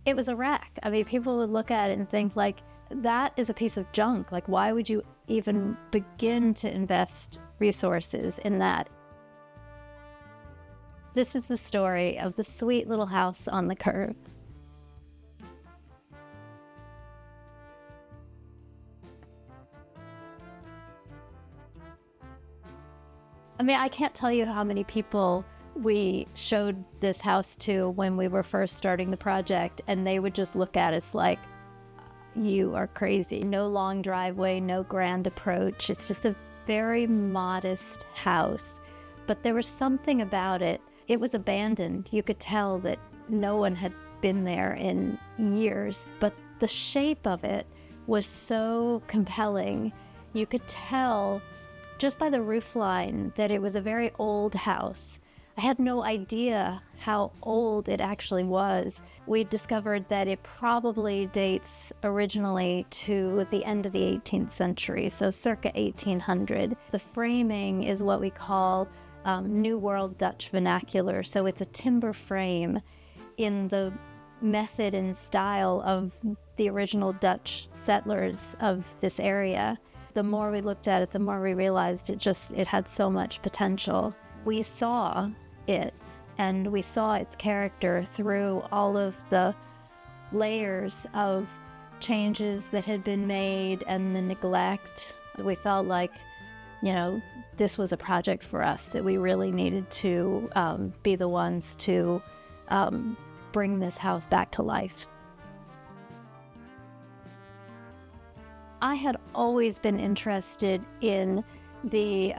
it was a wreck. I mean, people would look at it and think like, that is a piece of junk. Like, why would you even begin to invest resources in that? This is the story of the sweet little house on the curve. I mean, I can't tell you how many people we showed this house to when we were first starting the project, and they would just look at us like, you are crazy. No long driveway, no grand approach. It's just a very modest house. But there was something about it. It was abandoned. You could tell that no one had been there in years, but the shape of it was so compelling. You could tell just by the roof line that it was a very old house. I had no idea how old it actually was. We discovered that it probably dates originally to the end of the 18th century, so circa 1800. The framing is what we call New World Dutch Vernacular, so it's a timber frame in the method and style of the original Dutch settlers of this area. The more we looked at it, the more we realized it had so much potential. We saw it, and we saw its character through all of the layers of changes that had been made and the neglect. We felt like, this was a project for us, that we really needed to be the ones to bring this house back to life. I had always been interested in the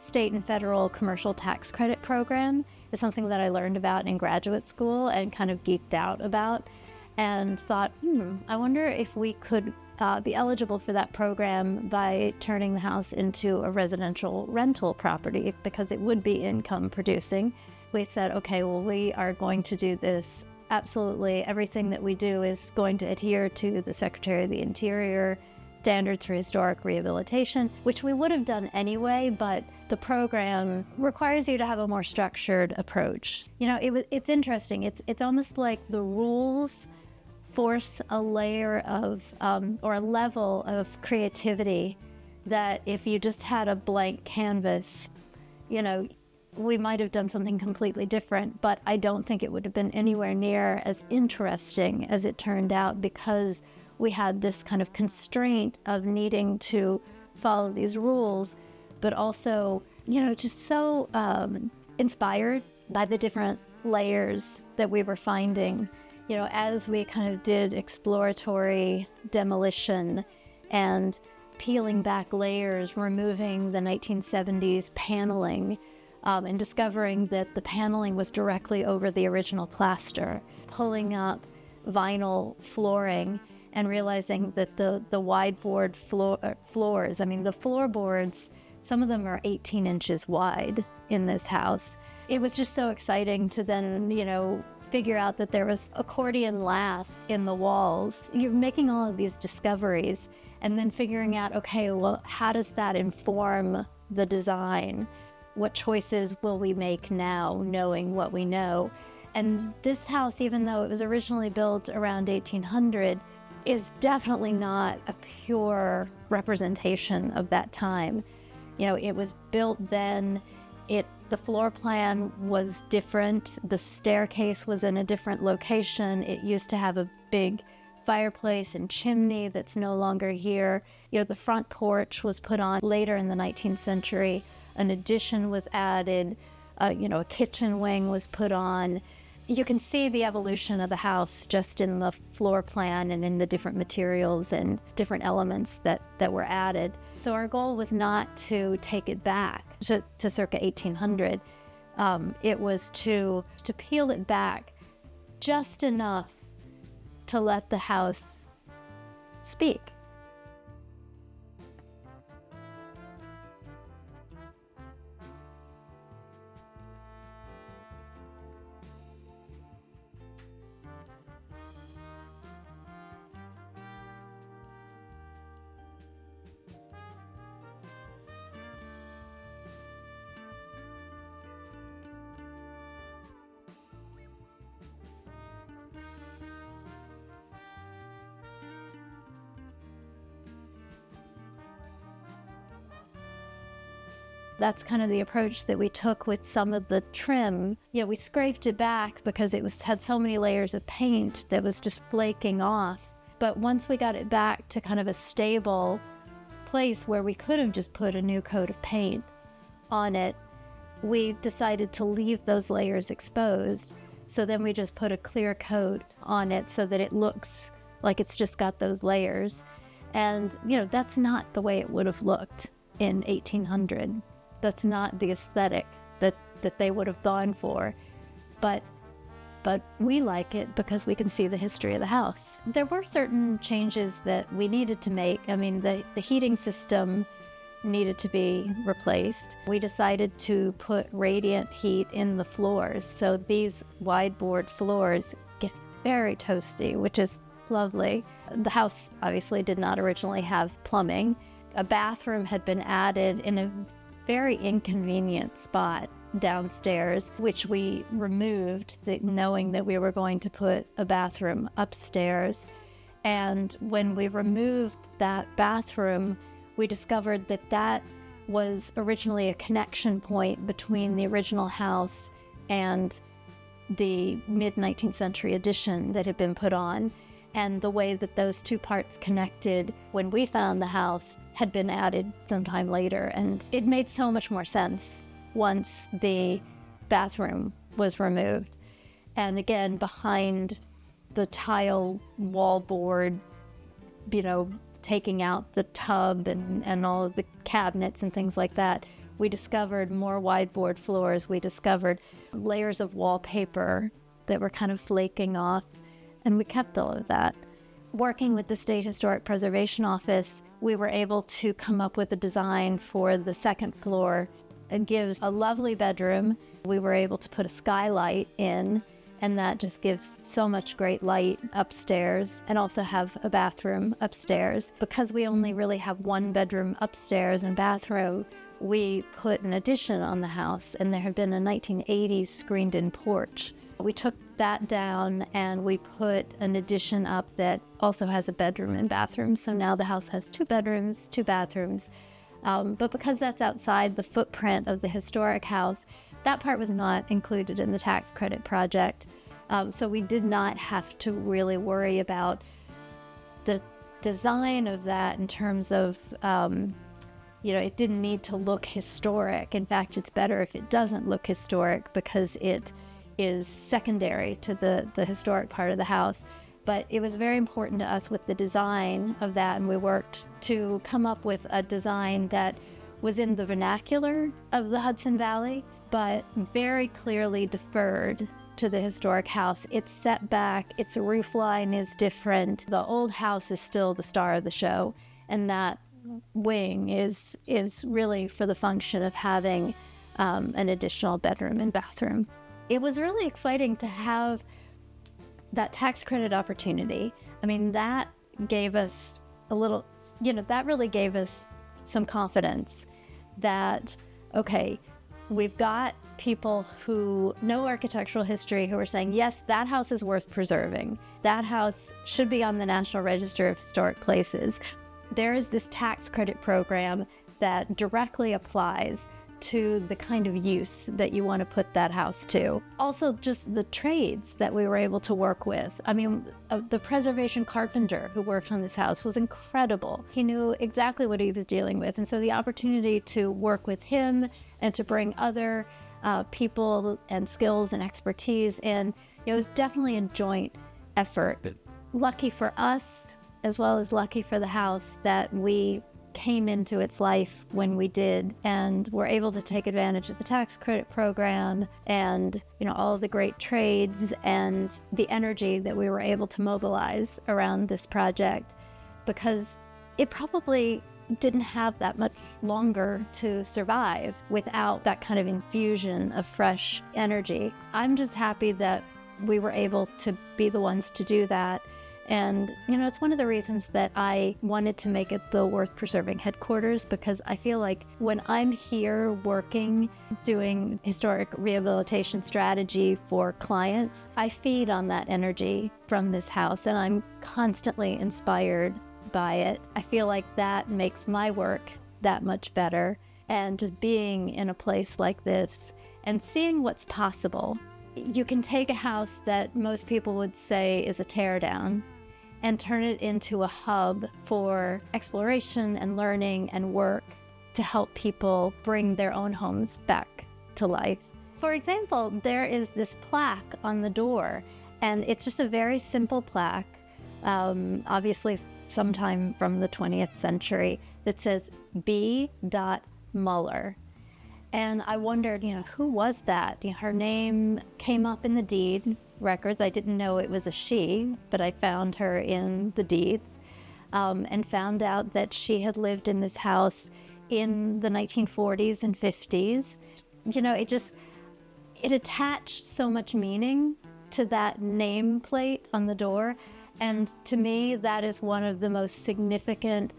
state and federal commercial tax credit program. It's something that I learned about in graduate school and kind of geeked out about, and thought, I wonder if we could be eligible for that program by turning the house into a residential rental property, because it would be income producing. We said, okay, well, we are going to do this. Absolutely everything that we do is going to adhere to the Secretary of the Interior standards for historic rehabilitation, which we would have done anyway, but the program requires you to have a more structured approach. It's interesting. It's almost like the rules force a layer of, or a level of creativity that if you just had a blank canvas, we might have done something completely different, but I don't think it would have been anywhere near as interesting as it turned out, because we had this kind of constraint of needing to follow these rules, but also, just so inspired by the different layers that we were finding, as we kind of did exploratory demolition and peeling back layers, removing the 1970s paneling, and discovering that the paneling was directly over the original plaster, pulling up vinyl flooring and realizing that the wide board floors, the floorboards, some of them are 18 inches wide in this house. It was just so exciting to then, figure out that there was accordion lath in the walls. You're making all of these discoveries and then figuring out, okay, well, how does that inform the design? What choices will we make now, knowing what we know? And this house, even though it was originally built around 1800, is definitely not a pure representation of that time. It was built then. The floor plan was different. The staircase was in a different location. It used to have a big fireplace and chimney that's no longer here. The front porch was put on later in the 19th century. An addition was added. A kitchen wing was put on. You can see the evolution of the house just in the floor plan and in the different materials and different elements that were added. So our goal was not to take it back to circa 1800. It was to peel it back just enough to let the house speak. That's kind of the approach that we took with some of the trim. We scraped it back because it had so many layers of paint that was just flaking off. But once we got it back to kind of a stable place where we could have just put a new coat of paint on it, we decided to leave those layers exposed. So then we just put a clear coat on it so that it looks like it's just got those layers. And, that's not the way it would have looked in 1800. That's not the aesthetic that they would have gone for. But we like it because we can see the history of the house. There were certain changes that we needed to make. I mean, the heating system needed to be replaced. We decided to put radiant heat in the floors. So these wide board floors get very toasty, which is lovely. The house obviously did not originally have plumbing. A bathroom had been added in a very inconvenient spot downstairs, which we removed, knowing that we were going to put a bathroom upstairs. And when we removed that bathroom, we discovered that was originally a connection point between the original house and the mid-19th century addition that had been put on. And the way that those two parts connected when we found the house had been added sometime later. And it made so much more sense once the bathroom was removed. And again, behind the tile wallboard, taking out the tub and all of the cabinets and things like that, we discovered more wide board floors. We discovered layers of wallpaper that were kind of flaking off, and we kept all of that. Working with the State Historic Preservation Office, we were able to come up with a design for the second floor. It gives a lovely bedroom. We were able to put a skylight in, and that just gives so much great light upstairs, and also have a bathroom upstairs. Because we only really have one bedroom upstairs and bathroom, we put an addition on the house, and there had been a 1980s screened-in porch. We took that down and we put an addition up that also has a bedroom and bathroom. So now the house has 2 bedrooms, 2 bathrooms. But because that's outside the footprint of the historic house, that part was not included in the tax credit project. So we did not have to really worry about the design of that in terms of, it didn't need to look historic. In fact, it's better if it doesn't look historic because it is secondary to the historic part of the house. But it was very important to us with the design of that, and we worked to come up with a design that was in the vernacular of the Hudson Valley, but very clearly deferred to the historic house. It's set back, its roof line is different. The old house is still the star of the show, and that wing is really for the function of having an additional bedroom and bathroom. It was really exciting to have that tax credit opportunity. I mean, that gave us a little, that really gave us some confidence that, okay, we've got people who know architectural history who are saying, yes, that house is worth preserving. That house should be on the National Register of Historic Places. There is this tax credit program that directly applies to the kind of use that you want to put that house to. Also, just the trades that we were able to work with. I mean, the preservation carpenter who worked on this house was incredible. He knew exactly what he was dealing with. And so the opportunity to work with him and to bring other people and skills and expertise in, it was definitely a joint effort. Lucky for us, as well as lucky for the house, that we came into its life when we did, and were able to take advantage of the tax credit program and all of the great trades and the energy that we were able to mobilize around this project, because it probably didn't have that much longer to survive without that kind of infusion of fresh energy. I'm just happy that we were able to be the ones to do that. And, it's one of the reasons that I wanted to make it the Worth Preserving headquarters, because I feel like when I'm here working, doing historic rehabilitation strategy for clients, I feed on that energy from this house, and I'm constantly inspired by it. I feel like that makes my work that much better. and just being in a place like this and seeing what's possible. You can take a house that most people would say is a teardown and turn it into a hub for exploration and learning and work to help people bring their own homes back to life. For example, there is this plaque on the door, and it's just a very simple plaque, obviously sometime from the 20th century, that says B. Muller. And I wondered, who was that? Her name came up in the deed records. I didn't know it was a she, but I found her in the deeds, and found out that she had lived in this house in the 1940s and 50s. It attached so much meaning to that nameplate on the door. And to me, that is one of the most significant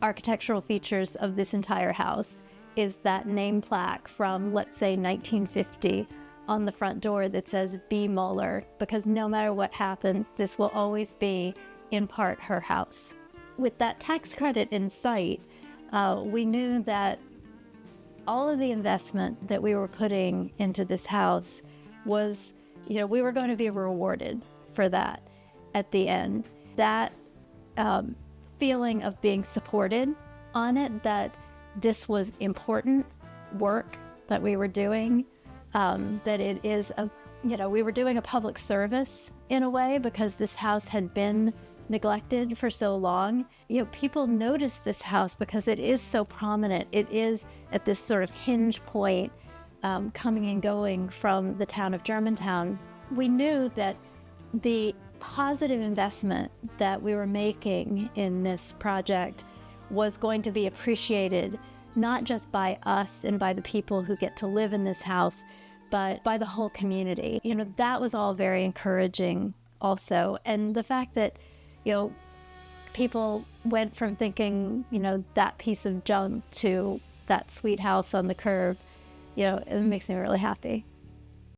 architectural features of this entire house, is that name plaque from, let's say, 1950 on the front door that says B. Muller, because no matter what happens, this will always be, in part, her house. With that tax credit in sight, we knew that all of the investment that we were putting into this house was, we were going to be rewarded for that at the end. That feeling of being supported on it, that this was important work that we were doing, that it is we were doing a public service in a way, because this house had been neglected for so long. People notice this house because it is so prominent. It is at this sort of hinge point, coming and going from the town of Germantown. We knew that the positive investment that we were making in this project was going to be appreciated, not just by us and by the people who get to live in this house, but by the whole community. That was all very encouraging also. And the fact that, people went from thinking, that piece of junk to that sweet house on the curve, it makes me really happy.